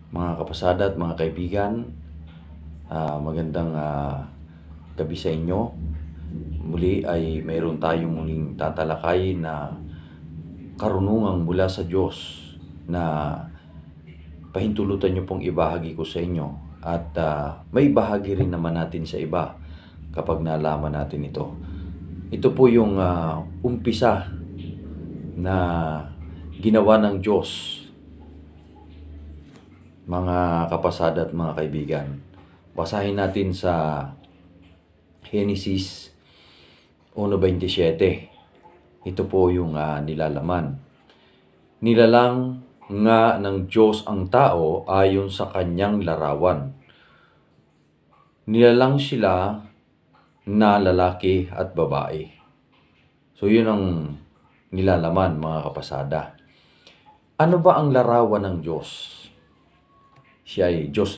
Mga kapasada at mga kaibigan, magandang gabi sa inyo. Muli ay mayroon tayong muling tatalakay na karunungang mula sa Diyos na pahintulutan nyo pong ibahagi ko sa inyo. At may bahagi rin naman natin sa iba kapag nalaman natin ito. Ito po yung umpisa na ginawa ng Diyos, mga kapasada at mga kaibigan. Basahin natin sa Genesis 1:27. Ito po yung nilalaman. Nilalang nga ng Diyos ang tao ayon sa kanyang larawan. Nilalang sila na lalaki at babae. So yun ang nilalaman, mga kapasada. Ano ba ang larawan ng Diyos? Siya ay Diyos